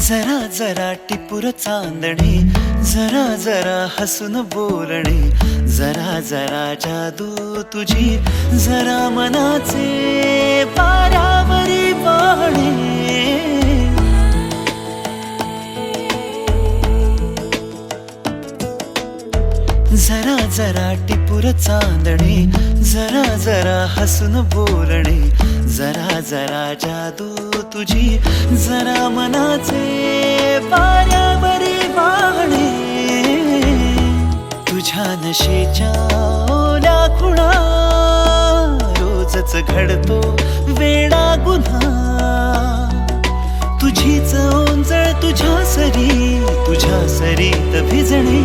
जरा जरा टिपूर चांदणे, जरा जरा हसून बोलणे, जरा जरा जादू तुझी, जरा मनाचे पारावरी वाहणे. जरा जरा टिपूर चांदणे, जरा जरा हसून बोलणे, जरा जरा जादू तुझी, जरा मनाचे पारावरी वाहणे. तुझ्या नशेच्या ओल्या खुणा, रोजच घडतो वेडा गुन्हा. तुझीच ओंजळ तुझ्या सरीत भिजणे.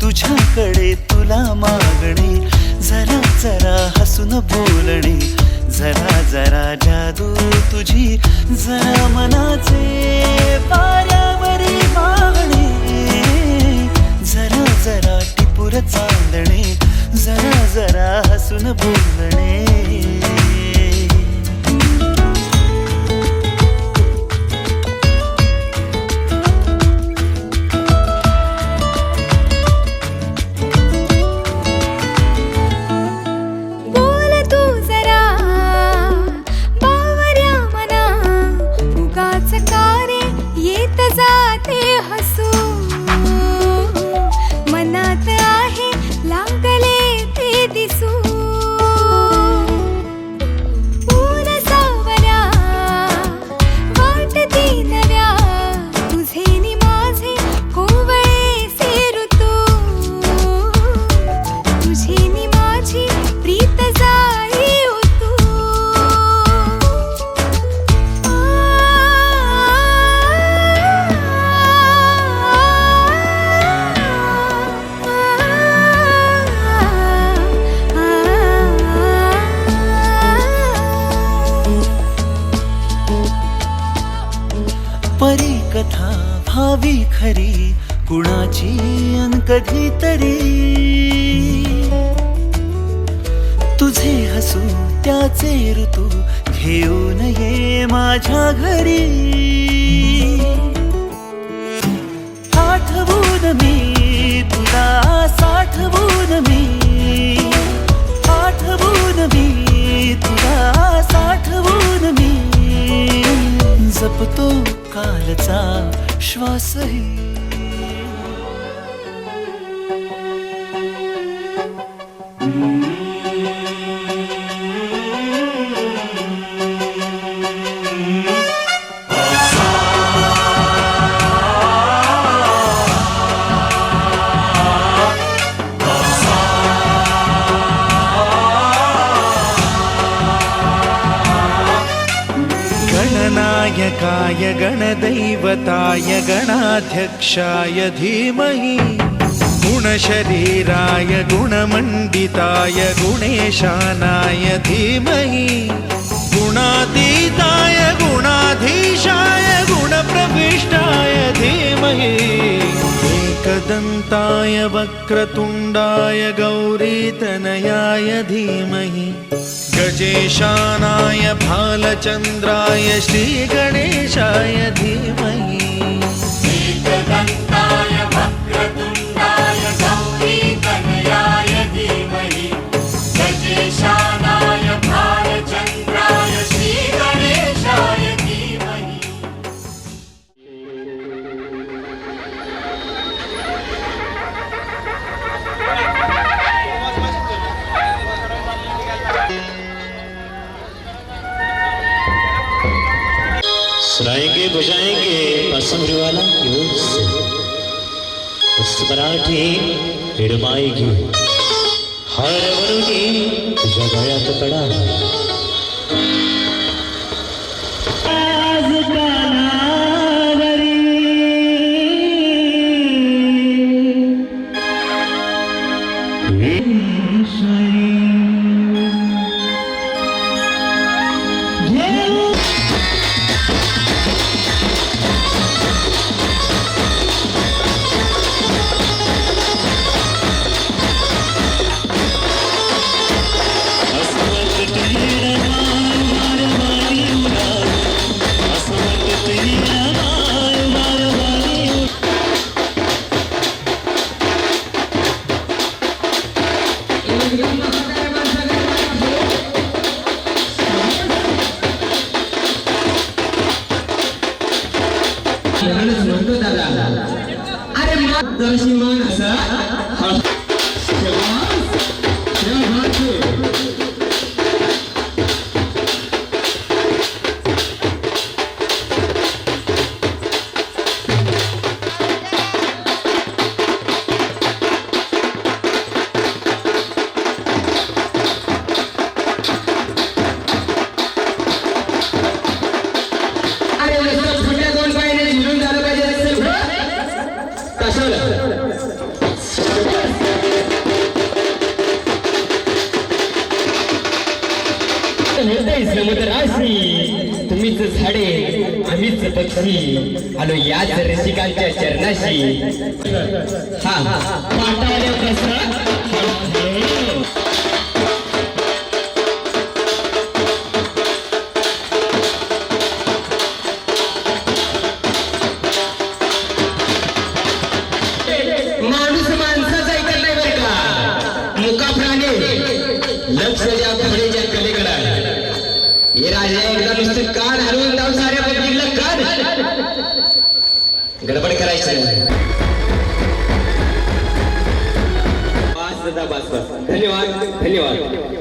तुझ्याकडे तुला मागणे, जरा जरा हसून बोलणे, जरा जरा जादू तुझी, जरा मनाचे पारावरी वाहणे. जरा जरा टिपूर चांदणे, जरा जरा हसून बोलणे. परी कथा भावी खरी, कुणाची अन कधीतरी. तुझे हसू त्याचे ऋतू, घेऊन ये माझ्या घरी. आठवून मी तुला, साठवून मी, आठवून मी तुला, साठवून मी. जपतो कालचा श्वासही. गणनायकाय गणदैवताय गणाध्यक्षाय धीमहि, गुणशरीराय गुणमण्डिताय गुणेशानाय धीमहि, गुणातीताय गुणाधीशाय गुणप्रविष्टाय धीमहि, एकदन्ताय वक्रतुण्डाय गौरीतनयाय धीमहि, गजेशानाय भालचन्द्राय श्रीगणेशाय धीमहि. एकदन्ताय वक्रतुण्डाय गौरीतनयाय धीमहि, गजेशानाय भालचन्द्राय श्रीगणेशाय धीमहि. सुनाएंगे बुझाएंगे असमरी वाला की ओर से उस मराठी हिडमाएगी हर वरुणी तुझ्या गळ्यात कडा आज कानावरी अरे दर्शी मान असा समुद्राशी तुम्हीच झाडे आम्हीच पक्षी आलो याच रसिकांच्या चरणाशी हा पाटावल्या प्रसाद माणूस माणसाचा ऐकत नाही बरं का मुका प्राणी लक्ष द्या फळेच्या कलेकडे हे राजा एकदा नुसतं कान हलवून जाऊ साऱ्या पब्लिकला कान गडबड करायचं बस दादा बस धन्यवाद धन्यवाद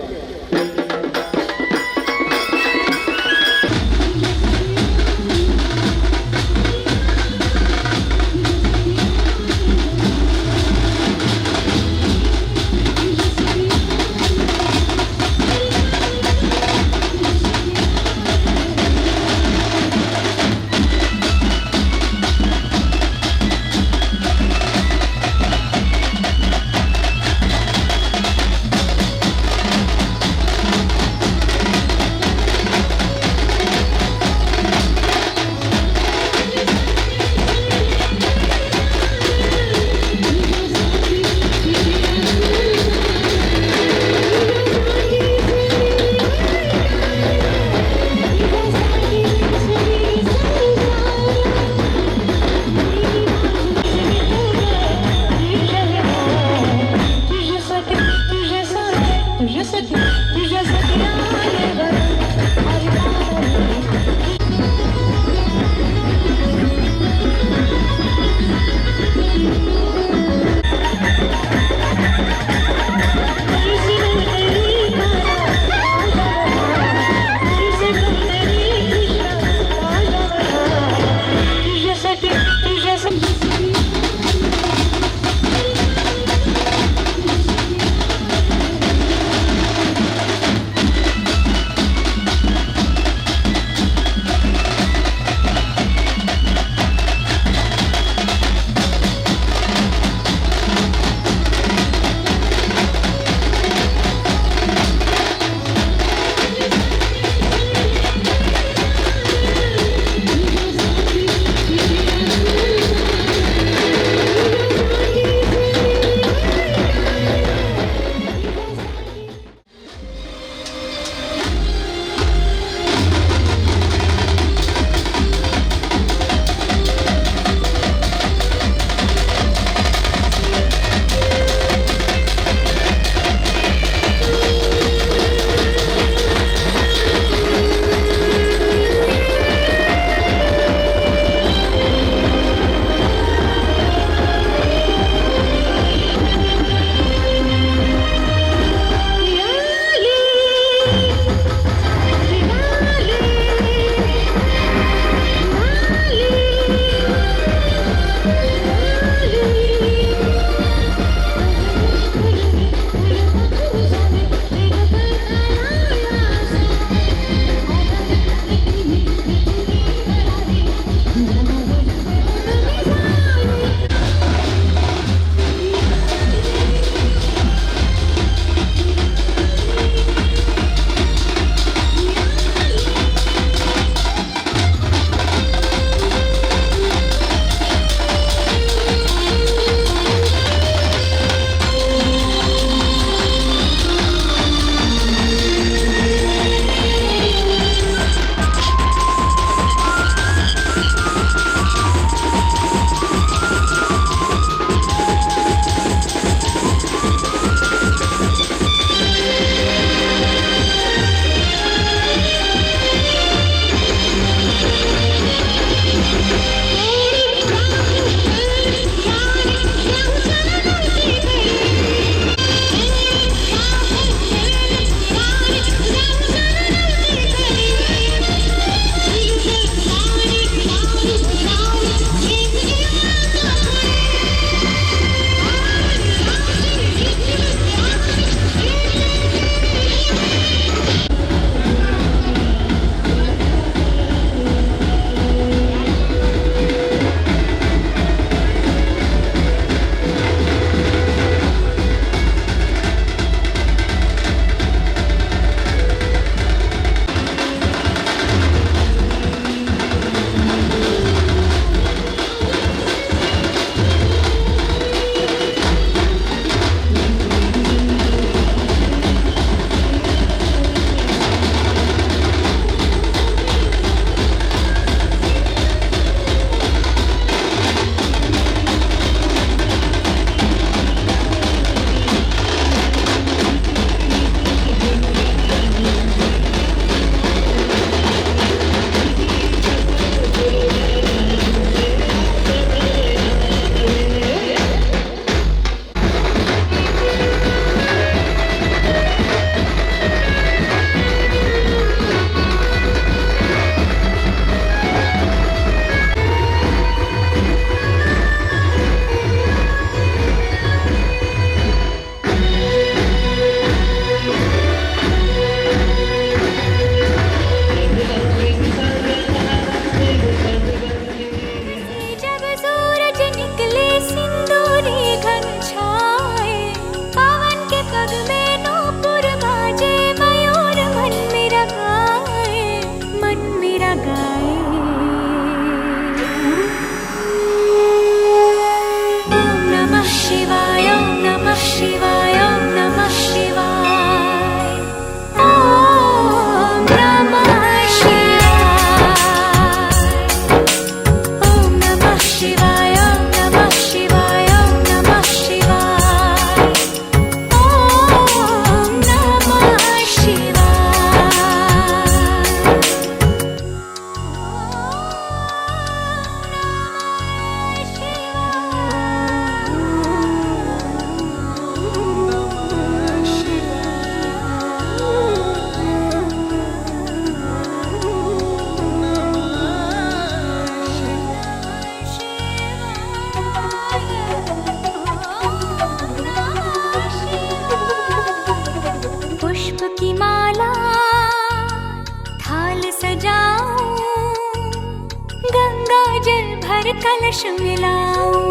पर कलश मिलाऊं,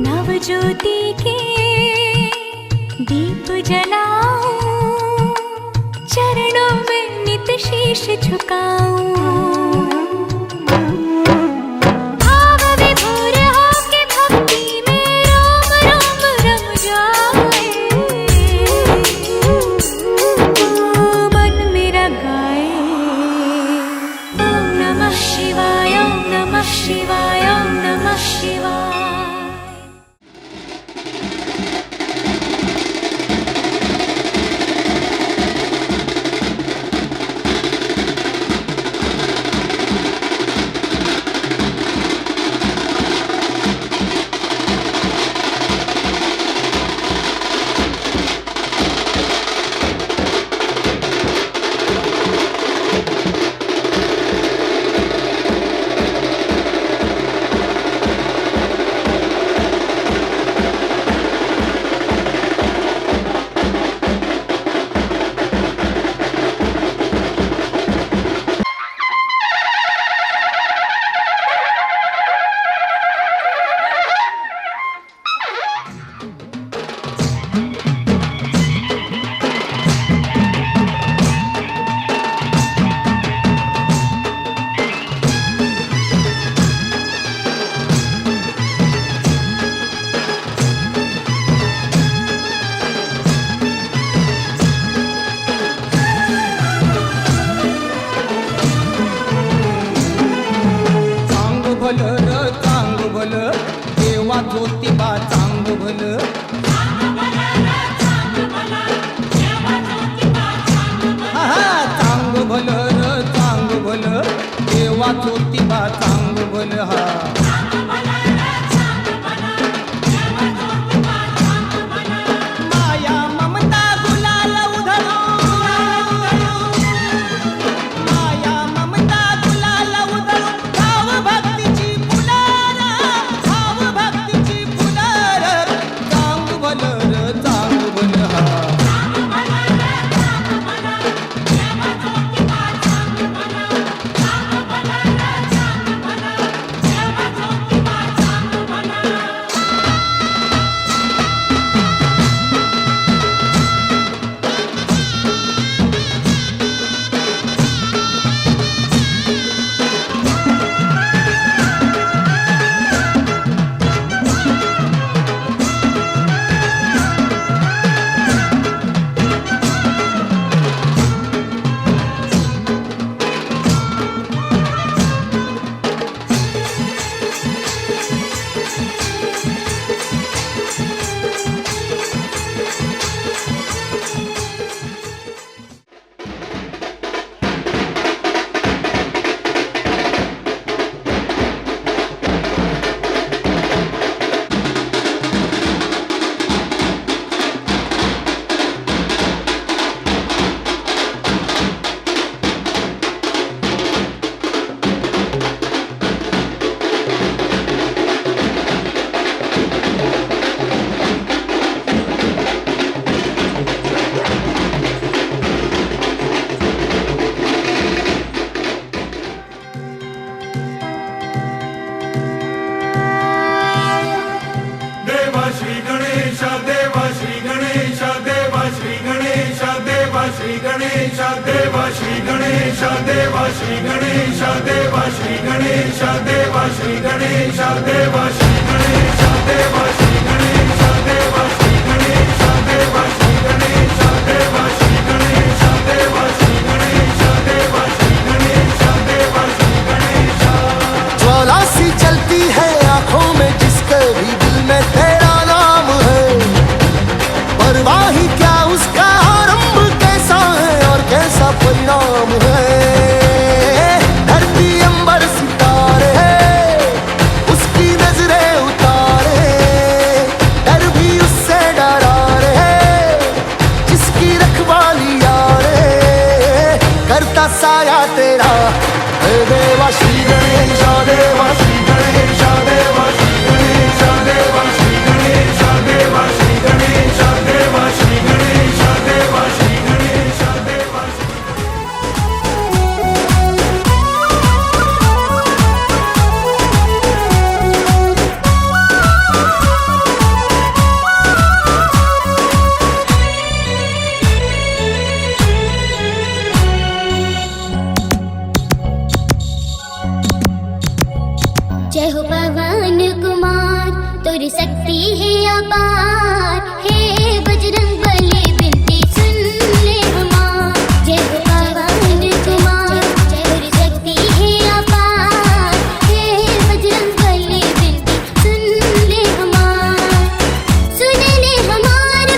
नव ज्योति के दीप जलाऊं, चरणों में नित शीश झुकाऊं। भाव विभोर होके भक्ति में रोम रोम रम जाए, मन मेरा गाए ओम नमः शिवाय, ओम नमः शिवाय, ओम नमः शिवाय। ज्योतिबा चांग भलं, चांग भलं र चांग भलं, देवा ज्योतिबा चांग भलं हा। माया ममता गुलाल उधळो, माया ममता गुलाल उधळो, भाव भक्तीची फुलार, भाव भक्तीची फुलार, चांग भलं र चांग भलं हा। श्री गणेश देवा श्री गणेश देवा श्री गणेश देवा श्री गणेश देवा श्री गणेश देवा श्री गणेश देवा श्री गणेश देवा श्री गणेश देवा श्री गणेश देवा श्री गणेश देवा श्री गणेश देवा श्री गणेश देवा श्री गणेश। ज्वाला सी चलती है आंखों में जिसके भी दिल में तेरा नाम है, परवाह ही क्या उसका आरंभ कैसा है और कैसा परिणाम है। धरती अंबर सितारे उसकी नजरें उतारे, डर भी उससे डरा रे जिसकी रखवाली यारे, करता साया तेरा देवा श्री गणेश देवा श्री गणेश देवा श्री गणेश देवा श्री गणेश देवा श्री गणेश देवा श्री गणेश देवा श्री गणेश देवा श्री। अपार हे बजरंग बली बिनती सुन ले हमार जय हो पवन कुमार तेरी शक्ति है अपार हे बजरंग बली बिनती सुन ले हमार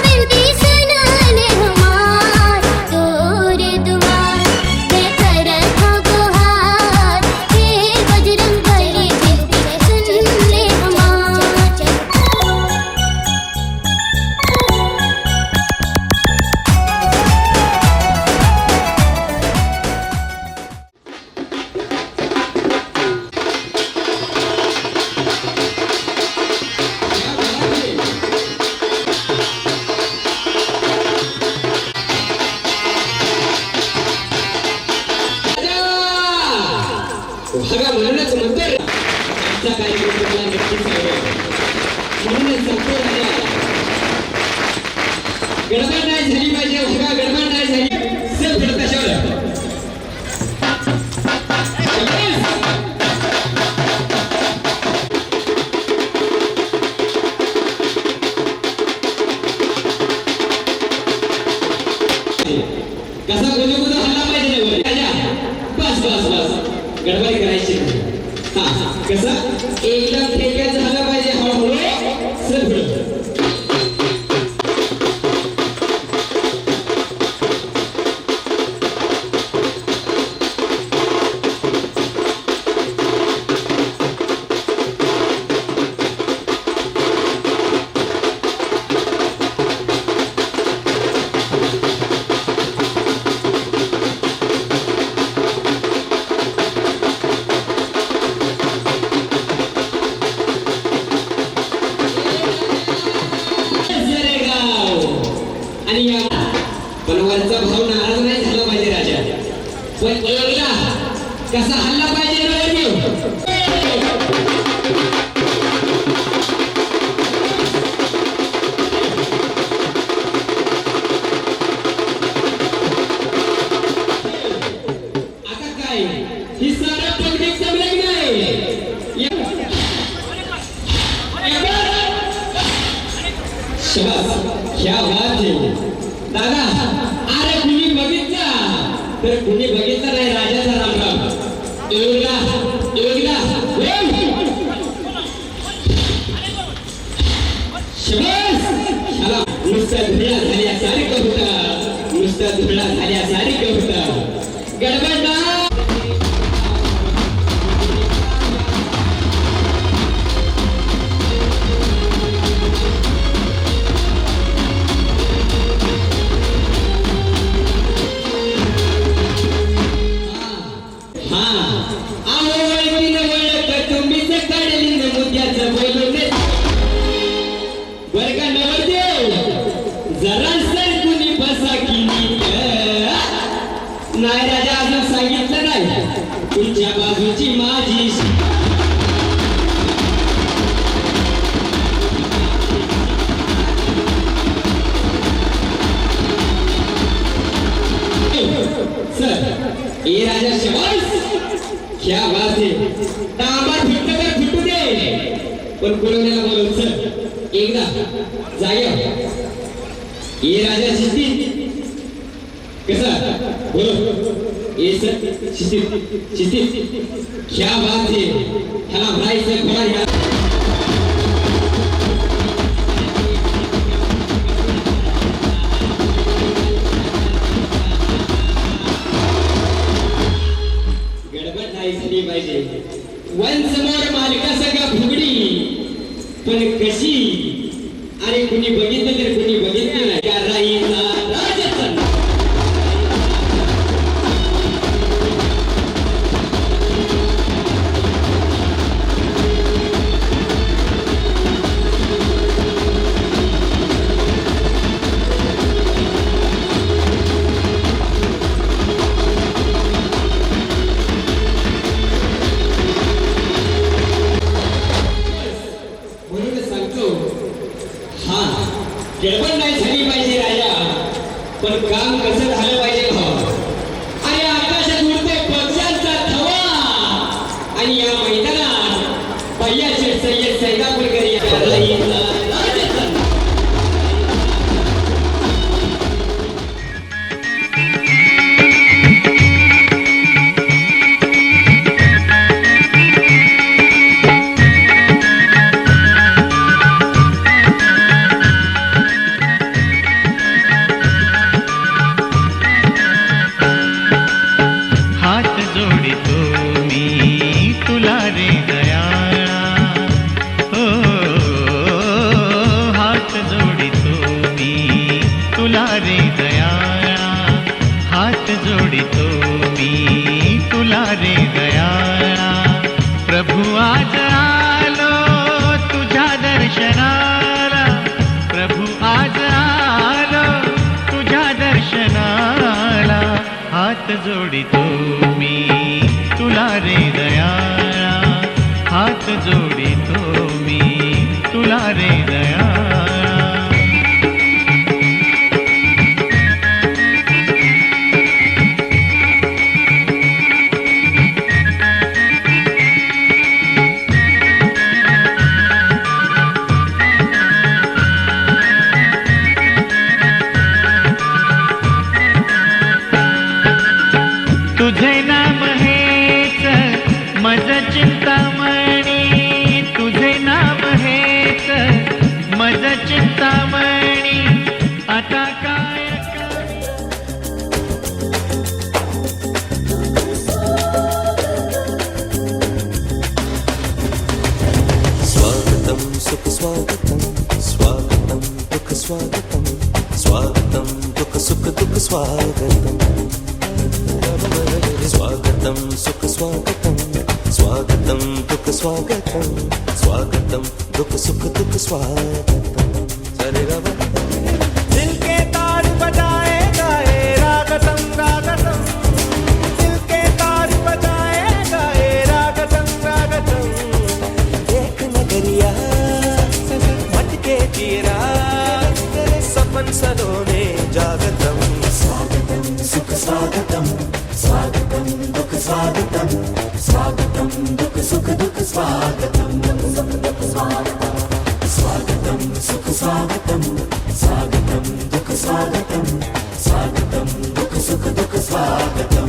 बिनती सुन ले हमार तोरे दुआर मैं करत हूँ गुहार हे बजरंग बली बिनती सुन ले हमार बघा म्हणूनच म्हणतो आजचा कार्यक्रम तुम्हाला नक्कीच आवडेल म्हणूनच सांगतो राजा गडबड नाही झाली पाहिजे बघा गडबड नाही झाली चल फिरता शेवट कसा गुजू हल्ला पाहिजे ना वर. राजा बस बस बस गडबड करायची नाही हा कसं एकदम ठेक्यात झालं पाहिजे हळूहळू चल पुढं. आणि या पण वरचा भाव नाराज नाही झाला पाहिजे राजा पण एकदा कसा हल्ला पाहिजे ना आता काय ही सारा पब्लिक जमलं की नाही शाबास क्या बात है दादा अरे कुणी बघितलं तर कुणी बघितलं नाही राजाचा रामराम एकदा शाबास शाला नुसता धुळा झाल्यासारखं होतं नुसता धुळा झाल्यासारखं होतं गडबड ना नाही राजा अजून सांगितलं नाही तुमच्या बाजूची माझी सर ए राजा शाबास क्या बात है तांबा फुटलं तर फुटू दे पण कुलवण्याला बोलव सर एकदा जागे ए राजा शिस्तीत कैसा बोलो ये सर शिस्तीत क्या बात है हाँ भाई से बड़ा यार गडबड नाही झाली पाहिजे वंस मोर मालिका सगळा फुगडी पण कशी अरे कुणी बघितलं तर कुणी बघितलं नाही का राईचा राजाचा गडबड नाही झाली पाहिजे राजा पण काम जोडितो मी तुला रे दयाळा. प्रभू आज आलो तुझ्या दर्शनाला. प्रभू आज आलो तुझ्या दर्शनाला. हात जोडितो मी तुला रे दयाळा. हात जोडितो मी तुला रे दयाळा. तुझे नाम हेच मज चिंतामणी. तुझे नाम हेच मज चिंतामणी. आता काय स्वागतं सुख स्वागतं स्वागतं दुःख स्वागतं स्वागतं दुःख सुख दुःख स्वागतं. स्वागतं सुख स्वागतं स्वागतं दुःख स्वागतं स्वागतं दुःख सुख दुःख स्वागतं. दिल के तार बजाए गाए रागतं रागतं. दिल के तार बजाए गाए रागतं रागतं. एक नगरिया भटके चीरा सपन सलोने जागतं. स्वागतं सुख स्वागतं स्वागतं दुःख स्वागतं स्वागतं दुःख सुख दुःख स्वागतं. स्वागतं सुख स्वागतं स्वागतं दुःख स्वागतं स्वागतं दुःख सुख दुःख स्वागतं.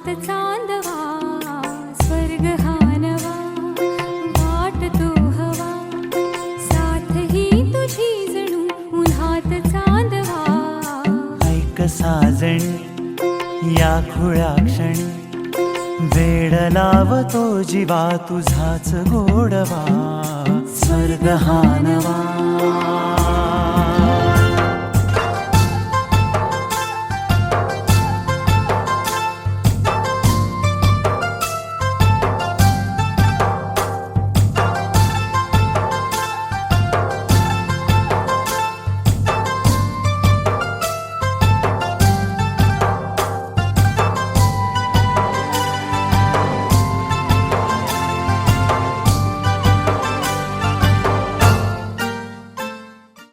उन्हात चांदवा स्वर्ग हा नवा वाटतो हवा साथ ही तुझी जणू उन्हात चांदवा ऐक साजणी या खुळ्या क्षणी वेड लावतो जीवा तुझाच गोडवा स्वर्ग हा नवा